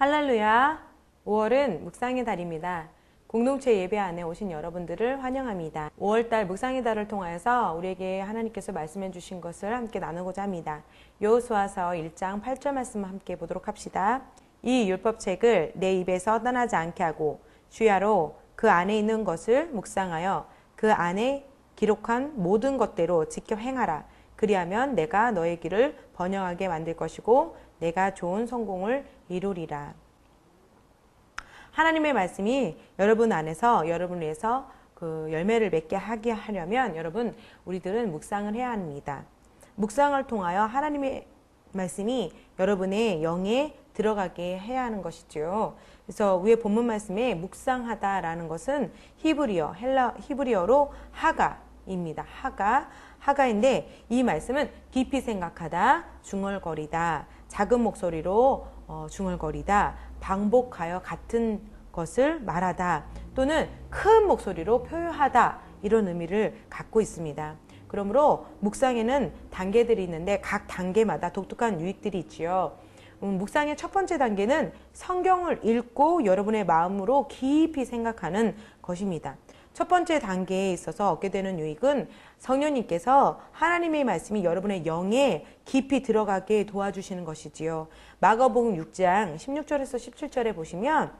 할렐루야! 5월은 묵상의 달입니다. 공동체 예배 안에 오신 여러분들을 환영합니다. 5월달 묵상의 달을 통하여서 우리에게 하나님께서 말씀해 주신 것을 함께 나누고자 합니다. 여호수아서 1장 8절 말씀 함께 보도록 합시다. 이 율법책을 내 입에서 떠나지 않게 하고 주야로 그 안에 있는 것을 묵상하여 그 안에 기록한 모든 것대로 지켜 행하라. 그리하면 내가 너의 길을 번영하게 만들 것이고 내가 좋은 성공을 이루리라. 하나님의 말씀이 여러분 안에서 여러분을 위해서 그 열매를 맺게 하게 하려면 여러분 우리들은 묵상을 해야 합니다. 묵상을 통하여 하나님의 말씀이 여러분의 영에 들어가게 해야 하는 것이죠. 그래서 위에 본문 말씀에 묵상하다라는 것은 히브리어로 하가입니다. 하가인데 이 말씀은 깊이 생각하다, 중얼거리다, 작은 목소리로 중얼거리다, 반복하여 같은 것을 말하다, 또는 큰 목소리로 표현하다, 이런 의미를 갖고 있습니다. 그러므로 묵상에는 단계들이 있는데 각 단계마다 독특한 유익들이 있지요. 묵상의 첫 번째 단계는 성경을 읽고 여러분의 마음으로 깊이 생각하는 것입니다. 첫 번째 단계에 있어서 얻게 되는 유익은 성령님께서 하나님의 말씀이 여러분의 영에 깊이 들어가게 도와주시는 것이지요. 마가복음 6장 16절에서 17절에 보시면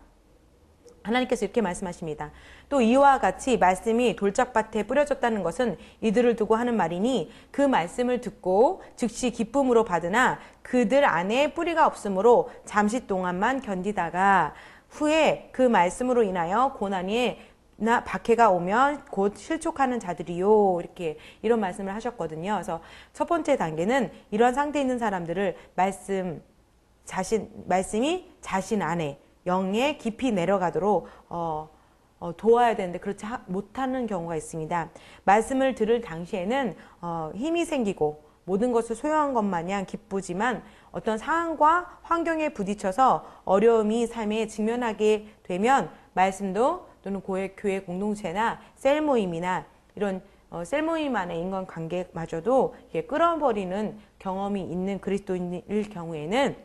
하나님께서 이렇게 말씀하십니다. 또 이와 같이 말씀이 돌짝밭에 뿌려졌다는 것은 이들을 두고 하는 말이니 그 말씀을 듣고 즉시 기쁨으로 받으나 그들 안에 뿌리가 없으므로 잠시 동안만 견디다가 후에 그 말씀으로 인하여 고난이 박해가 오면 곧 실족하는 자들이요, 이런 말씀을 하셨거든요. 그래서 첫 번째 단계는 이러한 상태에 있는 사람들을 말씀이 자신 안에 영에 깊이 내려가도록 도와야 되는데 그렇지 못하는 경우가 있습니다. 말씀을 들을 당시에는 힘이 생기고 모든 것을 소유한 것 마냥 기쁘지만 어떤 상황과 환경에 부딪혀서 어려움이 삶에 직면하게 되면 말씀도 또는 교회 공동체나 셀 모임이나 이런 셀 모임 안의 인간관계마저도 끌어버리는 경험이 있는 그리스도인일 경우에는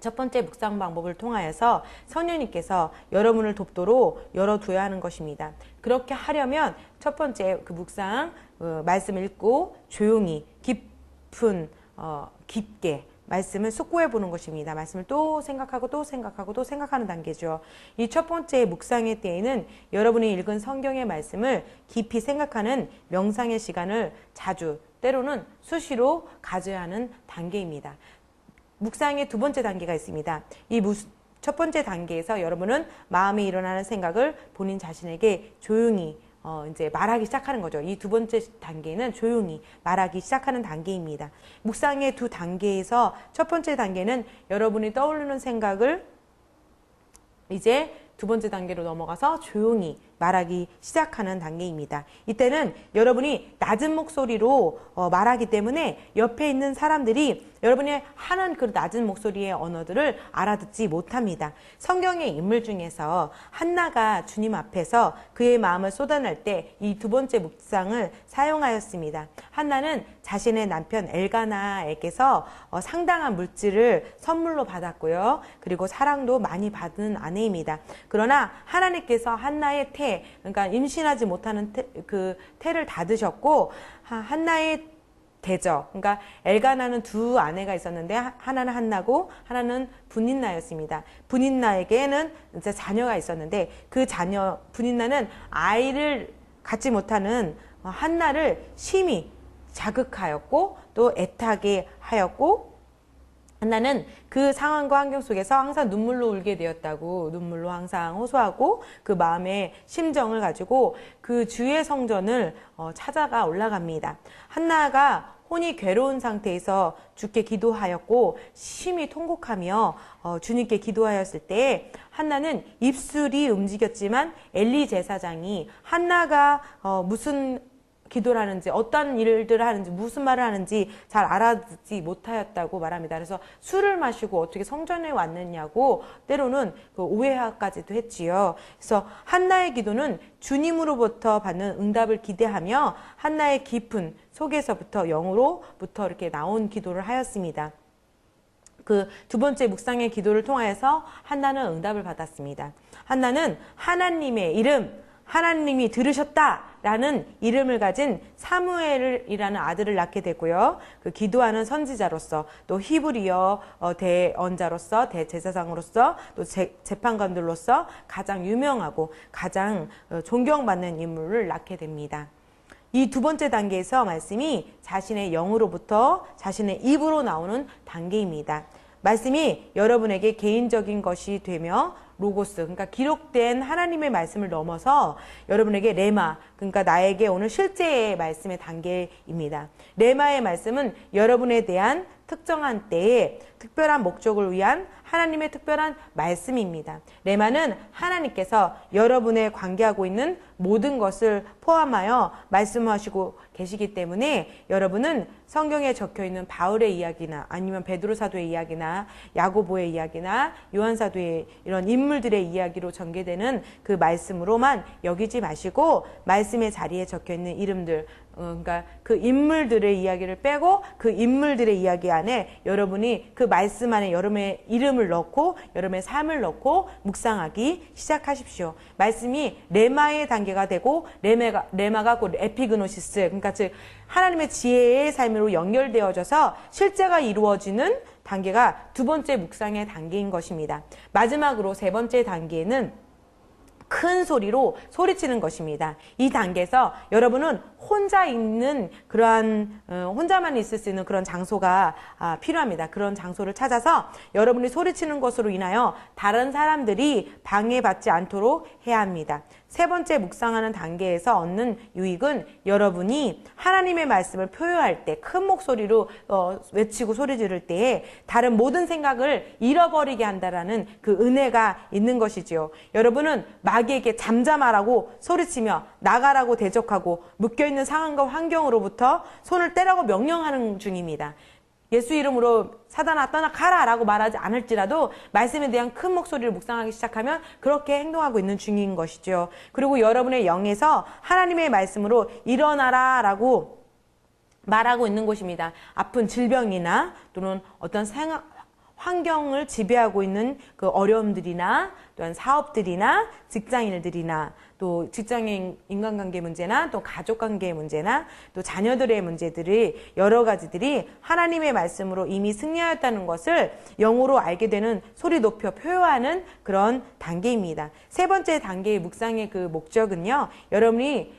첫 번째 묵상 방법을 통하여서 성령님께서 여러분을 돕도록 열어둬야 하는 것입니다. 그렇게 하려면 첫 번째 그 묵상 말씀을 읽고 조용히 깊게 말씀을 숙고해 보는 것입니다. 말씀을 또 생각하고 또 생각하고 또 생각하는 단계죠. 이 첫 번째 묵상의 때에는 여러분이 읽은 성경의 말씀을 깊이 생각하는 명상의 시간을 자주, 때로는 수시로 가져야 하는 단계입니다. 묵상의 두 번째 단계가 있습니다. 이 첫 번째 단계에서 여러분은 마음에 일어나는 생각을 본인 자신에게 조용히 이제 말하기 시작하는 거죠. 이 두 번째 단계는 조용히 말하기 시작하는 단계입니다. 묵상의 두 단계에서 첫 번째 단계는 여러분이 떠오르는 생각을 이제 두 번째 단계로 넘어가서 조용히 말하기 시작하는 단계입니다. 이때는 여러분이 낮은 목소리로 말하기 때문에 옆에 있는 사람들이 여러분이 하는 그 낮은 목소리의 언어들을 알아듣지 못합니다. 성경의 인물 중에서 한나가 주님 앞에서 그의 마음을 쏟아낼 때 이 두 번째 묵상을 사용하였습니다. 한나는 자신의 남편 엘가나에게서 상당한 물질을 선물로 받았고요. 그리고 사랑도 많이 받은 아내입니다. 그러나 하나님께서 한나의 그러니까 임신하지 못하는 태를 닫으셨고 한나의 대저, 그러니까 엘가나는 두 아내가 있었는데 하나는 한나고 하나는 분인나였습니다. 분인나에게는 이제 자녀가 있었는데 그 자녀 분인나는 아이를 갖지 못하는 한나를 심히 자극하였고 또 애타게 하였고 한나는 그 상황과 환경 속에서 항상 눈물로 울게 되었다고, 눈물로 항상 호소하고 그 마음의 심정을 가지고 그 주의 성전을 찾아가 올라갑니다. 한나가 혼이 괴로운 상태에서 주께 기도하였고 심히 통곡하며 주님께 기도하였을 때 한나는 입술이 움직였지만 엘리 제사장이 한나가 무슨 기도를 하는지 어떤 일들을 하는지 무슨 말을 하는지 잘 알아듣지 못하였다고 말합니다. 그래서 술을 마시고 어떻게 성전에 왔느냐고 때로는 그 오해하까지도 했지요. 그래서 한나의 기도는 주님으로부터 받는 응답을 기대하며 한나의 깊은 속에서부터 영으로부터 이렇게 나온 기도를 하였습니다. 그 두 번째 묵상의 기도를 통하여서 한나는 응답을 받았습니다. 한나는 하나님의 이름, 하나님이 들으셨다라는 이름을 가진 사무엘이라는 아들을 낳게 되고요. 그 기도하는 선지자로서 또 히브리어 대언자로서 대제사장으로서 또 재판관들로서 가장 유명하고 가장 존경받는 인물을 낳게 됩니다. 이 두 번째 단계에서 말씀이 자신의 영으로부터 자신의 입으로 나오는 단계입니다. 말씀이 여러분에게 개인적인 것이 되며 로고스, 그러니까 기록된 하나님의 말씀을 넘어서 여러분에게 레마, 그러니까 나에게 오늘 실제의 말씀의 단계입니다. 레마의 말씀은 여러분에 대한 특정한 때에 특별한 목적을 위한 하나님의 특별한 말씀입니다. 레마는 하나님께서 여러분에 관계하고 있는 모든 것을 포함하여 말씀하시고 계시기 때문에 여러분은 성경에 적혀있는 바울의 이야기나 아니면 베드로 사도의 이야기나 야고보의 이야기나 요한 사도의 이런 인물들의 이야기로 전개되는 그 말씀으로만 여기지 마시고 말씀의 자리에 적혀있는 이름들, 그러니까 그 인물들의 이야기를 빼고 그 인물들의 이야기 안에 여러분이 그 말씀 안에 여러분의 이름을 넣고 여러분의 삶을 넣고 묵상하기 시작하십시오. 말씀이 레마의 단계가 되고 레마가 곧 에피그노시스, 그러니까 즉 하나님의 지혜의 삶으로 연결되어져서 실제가 이루어지는 단계가 두 번째 묵상의 단계인 것입니다. 마지막으로 세 번째 단계는 큰 소리로 소리치는 것입니다. 이 단계에서 여러분은 혼자 있는 그러한 혼자만 있을 수 있는 그런 장소가 필요합니다. 그런 장소를 찾아서 여러분이 소리치는 것으로 인하여 다른 사람들이 방해받지 않도록 해야 합니다. 세 번째 묵상하는 단계에서 얻는 유익은 여러분이 하나님의 말씀을 표현할 때 큰 목소리로 외치고 소리 지를 때에 다른 모든 생각을 잃어버리게 한다라는 그 은혜가 있는 것이지요. 여러분은 마귀에게 잠잠하라고 소리치며 나가라고 대적하고 묶여있는 상황과 환경으로부터 손을 떼라고 명령하는 중입니다. 예수 이름으로 사단아 떠나가라 라고 말하지 않을지라도 말씀에 대한 큰 목소리를 묵상하기 시작하면 그렇게 행동하고 있는 중인 것이죠. 그리고 여러분의 영에서 하나님의 말씀으로 일어나라 라고 말하고 있는 것입니다. 아픈 질병이나 또는 어떤 환경을 지배하고 있는 그 어려움들이나 또한 사업들이나 직장인들이나 또 직장인 인간관계 문제나 또 가족관계의 문제나 또 자녀들의 문제들이 여러 가지들이 하나님의 말씀으로 이미 승리하였다는 것을 영으로 알게 되는 소리 높여 표현하는 그런 단계입니다. 세 번째 단계의 묵상의 그 목적은요, 여러분이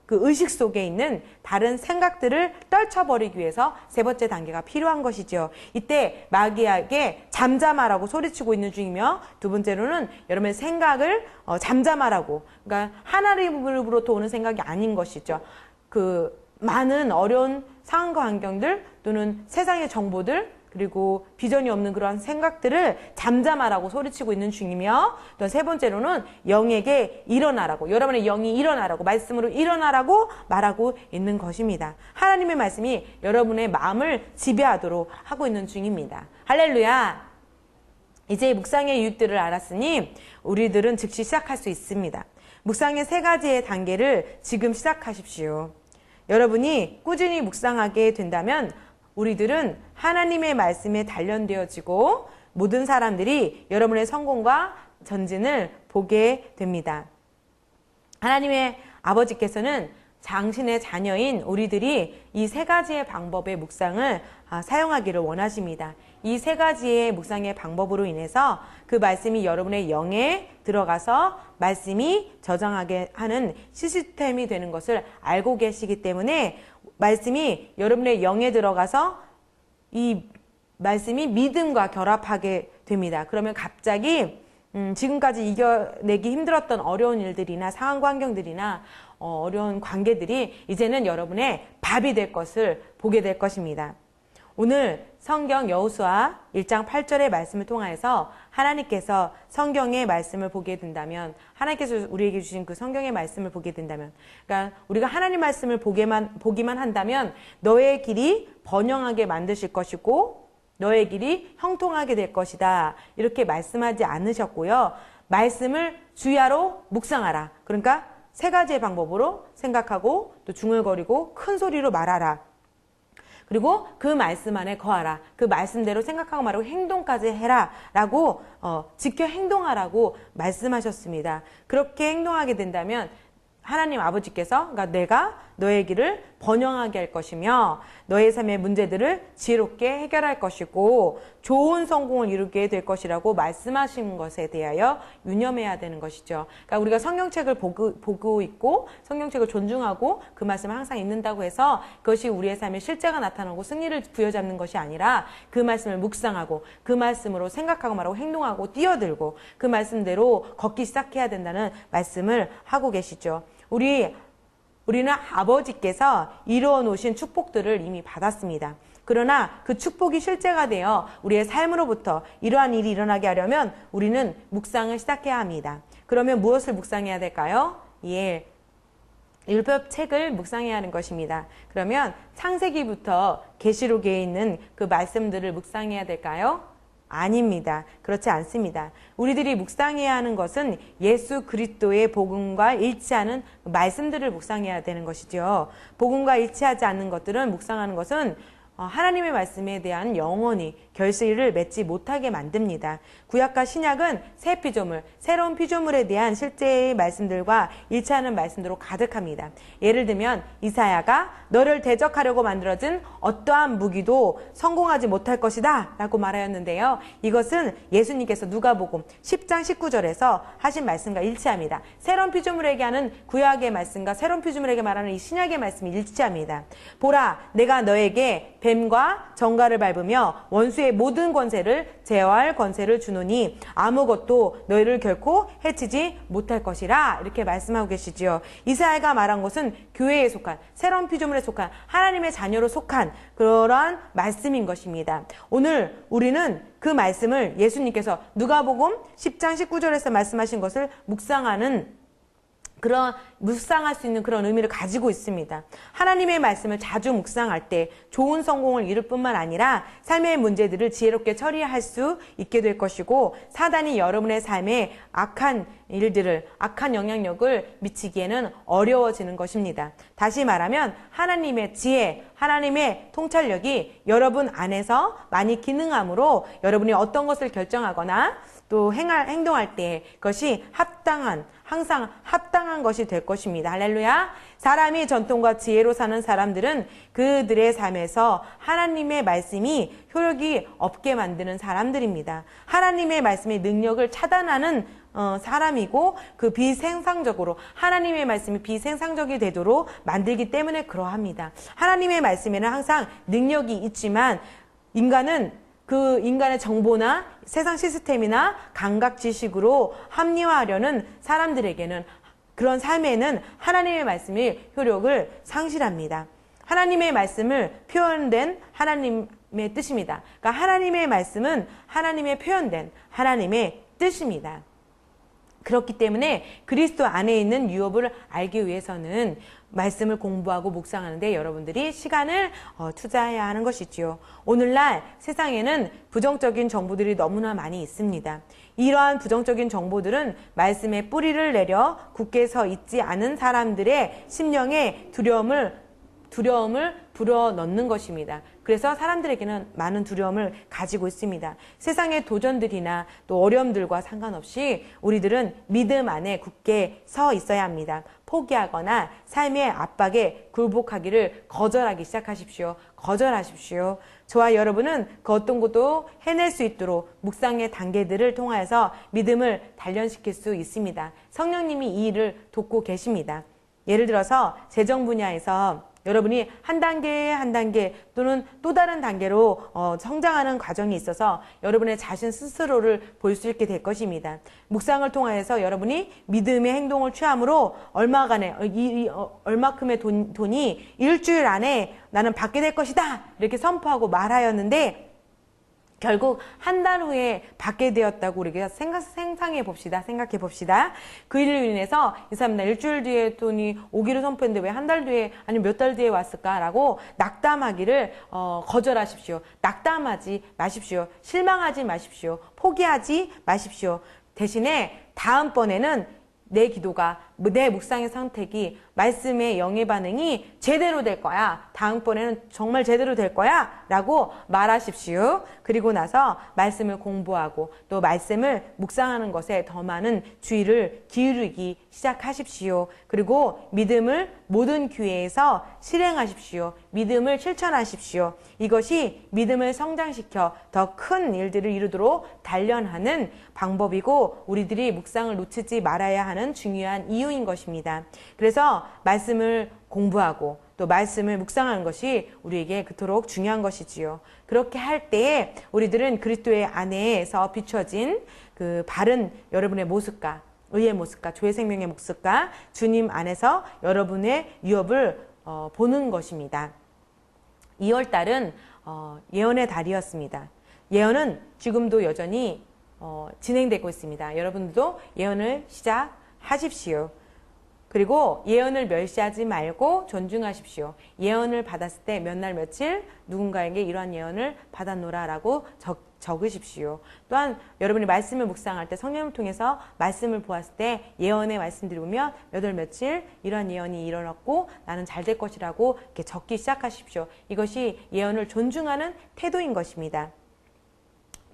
그 의식 속에 있는 다른 생각들을 떨쳐버리기 위해서 세 번째 단계가 필요한 것이죠. 이때 마귀에게 잠잠하라고 소리치고 있는 중이며 두 번째로는 여러분의 생각을 잠잠하라고, 그러니까 하나님으로부터 오는 생각이 아닌 것이죠. 그 많은 어려운 상황과 환경들 또는 세상의 정보들 그리고 비전이 없는 그러한 생각들을 잠잠하라고 소리치고 있는 중이며 또 세 번째로는 영에게 일어나라고, 여러분의 영이 일어나라고, 말씀으로 일어나라고 말하고 있는 것입니다. 하나님의 말씀이 여러분의 마음을 지배하도록 하고 있는 중입니다. 할렐루야! 이제 묵상의 유익들을 알았으니 우리들은 즉시 시작할 수 있습니다. 묵상의 세 가지의 단계를 지금 시작하십시오. 여러분이 꾸준히 묵상하게 된다면 우리들은 하나님의 말씀에 단련되어지고 모든 사람들이 여러분의 성공과 전진을 보게 됩니다. 하나님의 아버지께서는 당신의 자녀인 우리들이 이 세 가지의 방법의 묵상을 사용하기를 원하십니다. 이 세 가지의 묵상의 방법으로 인해서 그 말씀이 여러분의 영에 들어가서 말씀이 저장하게 하는 시스템이 되는 것을 알고 계시기 때문에 말씀이 여러분의 영에 들어가서 이 말씀이 믿음과 결합하게 됩니다. 그러면 갑자기 지금까지 이겨내기 힘들었던 어려운 일들이나 상황과 환경들이나 어려운 관계들이 이제는 여러분의 밥이 될 것을 보게 될 것입니다. 오늘 성경 여호수아 1장 8절의 말씀을 통하여서 하나님께서 성경의 말씀을 보게 된다면, 하나님께서 우리에게 주신 그 성경의 말씀을 보게 된다면, 그러니까 우리가 하나님 말씀을 보기만 한다면 너의 길이 번영하게 만드실 것이고 너의 길이 형통하게 될 것이다, 이렇게 말씀하지 않으셨고요. 말씀을 주야로 묵상하라. 그러니까 세 가지의 방법으로 생각하고 또 중얼거리고 큰 소리로 말하라. 그리고 그 말씀 안에 거하라. 그 말씀대로 생각하고 말하고 행동까지 해라. 라고 지켜 행동하라고 말씀하셨습니다. 그렇게 행동하게 된다면 하나님 아버지께서, 그러니까 내가 너의 길을 번영하게 할 것이며 너의 삶의 문제들을 지혜롭게 해결할 것이고 좋은 성공을 이루게 될 것이라고 말씀하신 것에 대하여 유념해야 되는 것이죠. 그러니까 우리가 성경책을 보고 있고 성경책을 존중하고 그 말씀을 항상 읽는다고 해서 그것이 우리의 삶에 실제가 나타나고 승리를 부여잡는 것이 아니라 그 말씀을 묵상하고 그 말씀으로 생각하고 말하고 행동하고 뛰어들고 그 말씀대로 걷기 시작해야 된다는 말씀을 하고 계시죠. 우리는 아버지께서 이루어 놓으신 축복들을 이미 받았습니다. 그러나 그 축복이 실제가 되어 우리의 삶으로부터 이러한 일이 일어나게 하려면 우리는 묵상을 시작해야 합니다. 그러면 무엇을 묵상해야 될까요? 예, 율법책을 묵상해야 하는 것입니다. 그러면 창세기부터 계시록에 있는 그 말씀들을 묵상해야 될까요? 아닙니다. 그렇지 않습니다. 우리들이 묵상해야 하는 것은 예수 그리스도의 복음과 일치하는 말씀들을 묵상해야 되는 것이죠. 복음과 일치하지 않는 것들은 묵상하는 것은 하나님의 말씀에 대한 영원히 결실을 맺지 못하게 만듭니다. 구약과 신약은 새 피조물, 새로운 피조물에 대한 실제의 말씀들과 일치하는 말씀들로 가득합니다. 예를 들면 이사야가 너를 대적하려고 만들어진 어떠한 무기도 성공하지 못할 것이다 라고 말하였는데요. 이것은 예수님께서 누가복음 10장 19절에서 하신 말씀과 일치합니다. 새로운 피조물에게 하는 구약의 말씀과 새로운 피조물에게 말하는 이 신약의 말씀이 일치합니다. 보라, 내가 너에게 뱀과 정갈을 밟으며 원수의 모든 권세를 제어할 권세를 주노니 아무것도 너희를 결코 해치지 못할 것이라 이렇게 말씀하고 계시지요. 이사야가 말한 것은 교회에 속한 새로운 피조물에 속한 하나님의 자녀로 속한 그러한 말씀인 것입니다. 오늘 우리는 그 말씀을 예수님께서 누가복음 10장 19절에서 말씀하신 것을 묵상할 수 있는 그런 의미를 가지고 있습니다. 하나님의 말씀을 자주 묵상할 때 좋은 성공을 이룰 뿐만 아니라 삶의 문제들을 지혜롭게 처리할 수 있게 될 것이고 사단이 여러분의 삶에 악한 영향력을 미치기에는 어려워지는 것입니다. 다시 말하면 하나님의 지혜, 하나님의 통찰력이 여러분 안에서 많이 기능하므로 여러분이 어떤 것을 결정하거나 또 행동할 때 그것이 항상 합당한 것이 될 것입니다. 할렐루야. 사람이 전통과 지혜로 사는 사람들은 그들의 삶에서 하나님의 말씀이 효력이 없게 만드는 사람들입니다. 하나님의 말씀의 능력을 차단하는 사람이고 그 비생산적으로 하나님의 말씀이 비생산적이 되도록 만들기 때문에 그러합니다. 하나님의 말씀에는 항상 능력이 있지만 그 인간의 정보나 세상 시스템이나 감각 지식으로 합리화하려는 사람들에게는 그런 삶에는 하나님의 말씀이 효력을 상실합니다. 하나님의 말씀을 표현된 하나님의 뜻입니다. 그러니까 하나님의 말씀은 하나님의 표현된 하나님의 뜻입니다. 그렇기 때문에 그리스도 안에 있는 유업을 알기 위해서는 말씀을 공부하고 묵상하는데 여러분들이 시간을 투자해야 하는 것이지요. 오늘날 세상에는 부정적인 정보들이 너무나 많이 있습니다. 이러한 부정적인 정보들은 말씀에 뿌리를 내려 굳게 서 있지 않은 사람들의 심령에 두려움을 불어넣는 것입니다. 그래서 사람들에게는 많은 두려움을 가지고 있습니다. 세상의 도전들이나 또 어려움들과 상관없이 우리들은 믿음 안에 굳게 서 있어야 합니다. 포기하거나 삶의 압박에 굴복하기를 거절하기 시작하십시오. 거절하십시오. 저와 여러분은 그 어떤 것도 해낼 수 있도록 묵상의 단계들을 통하여서 믿음을 단련시킬 수 있습니다. 성령님이 이 일을 돕고 계십니다. 예를 들어서 재정 분야에서 여러분이 한 단계 또는 또 다른 단계로 성장하는 과정이 있어서 여러분의 자신 스스로를 볼 수 있게 될 것입니다. 묵상을 통하여서 여러분이 믿음의 행동을 취함으로 얼마큼의 돈이 일주일 안에 나는 받게 될 것이다 이렇게 선포하고 말하였는데 결국 한 달 후에 받게 되었다고 우리가 생각해 봅시다. 그 일로 인해서 이 사람 나 일주일 뒤에 돈이 오기를 선포했는데 왜 한 달 뒤에 아니면 몇 달 뒤에 왔을까라고 낙담하기를 거절하십시오. 낙담하지 마십시오. 실망하지 마십시오. 포기하지 마십시오. 대신에 다음번에는 내 기도가, 내 묵상의 선택이 말씀의 영의 반응이 제대로 될 거야. 다음번에는 정말 제대로 될 거야. 라고 말하십시오. 그리고 나서 말씀을 공부하고 또 말씀을 묵상하는 것에 더 많은 주의를 기울이기 시작하십시오. 그리고 믿음을 모든 기회에서 실행하십시오. 믿음을 실천하십시오. 이것이 믿음을 성장시켜 더 큰 일들을 이루도록 단련하는 방법이고 우리들이 묵상을 놓치지 말아야 하는 중요한 이유인 것입니다. 그래서 말씀을 공부하고 또 말씀을 묵상하는 것이 우리에게 그토록 중요한 것이지요. 그렇게 할 때에 우리들은 그리스도의 안에서 비춰진 그 바른 여러분의 모습과 의의 모습과 조의 생명의 모습과 주님 안에서 여러분의 유업을 보는 것입니다. 2월달은 예언의 달이었습니다. 예언은 지금도 여전히 진행되고 있습니다. 여러분들도 예언을 시작하십시오. 그리고 예언을 멸시하지 말고 존중하십시오. 예언을 받았을 때 몇 날 며칠 누군가에게 이러한 예언을 받았노라라고 적으십시오. 또한 여러분이 말씀을 묵상할 때 성령을 통해서 말씀을 보았을 때 예언의 말씀들이 보면 몇 월 며칠 이러한 예언이 일어났고 나는 잘 될 것이라고 이렇게 적기 시작하십시오. 이것이 예언을 존중하는 태도인 것입니다.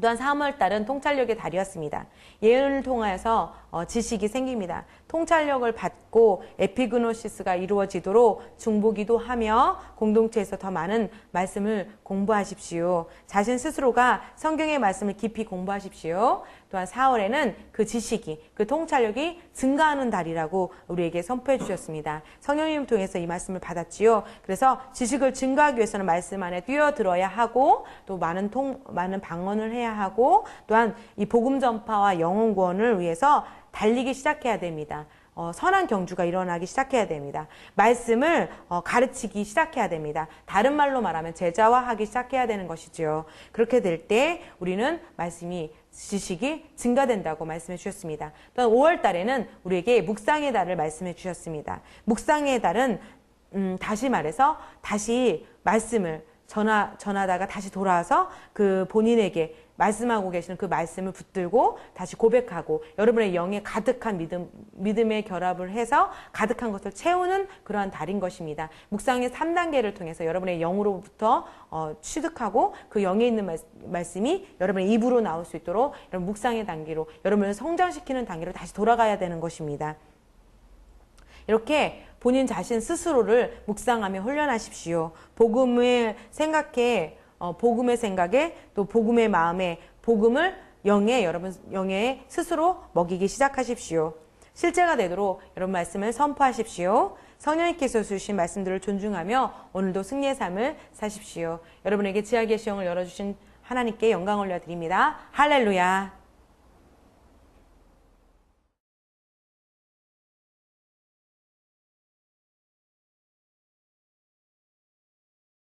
또한 3월달은 통찰력의 달이었습니다. 예언을 통하여서 지식이 생깁니다. 통찰력을 받고 에피그노시스가 이루어지도록 중보기도 하며 공동체에서 더 많은 말씀을 공부하십시오. 자신 스스로가 성경의 말씀을 깊이 공부하십시오. 또한 4월에는 그 지식이, 그 통찰력이 증가하는 달이라고 우리에게 선포해 주셨습니다. 성령님을 통해서 이 말씀을 받았지요. 그래서 지식을 증가하기 위해서는 말씀 안에 뛰어들어야 하고 또 많은 방언을 해야 하고 또한 이 복음 전파와 영혼 구원을 위해서 달리기 시작해야 됩니다. 선한 경주가 일어나기 시작해야 됩니다. 말씀을 가르치기 시작해야 됩니다. 다른 말로 말하면 제자화하기 시작해야 되는 것이죠. 그렇게 될 때 우리는 지식이 증가된다고 말씀해 주셨습니다. 또한 5월 달에는 우리에게 묵상의 달을 말씀해 주셨습니다. 묵상의 달은 다시 말해서 다시 말씀을 전하다가 다시 돌아와서 그 본인에게 말씀하고 계시는 그 말씀을 붙들고 다시 고백하고 여러분의 영에 가득한 믿음의 결합을 해서 가득한 것을 채우는 그러한 달인 것입니다. 묵상의 3단계를 통해서 여러분의 영으로부터 취득하고 그 영에 있는 말씀이 여러분의 입으로 나올 수 있도록 여러분 묵상의 단계로 여러분을 성장시키는 단계로 다시 돌아가야 되는 것입니다. 이렇게 본인 자신 스스로를 묵상하며 훈련하십시오. 복음의 생각에 또 복음의 마음에 복음을 여러분 영에 스스로 먹이기 시작하십시오. 실제가 되도록 여러분 말씀을 선포하십시오. 성령님께서 주신 말씀들을 존중하며 오늘도 승리의 삶을 사십시오. 여러분에게 지하의 시험을 열어주신 하나님께 영광 올려드립니다. 할렐루야.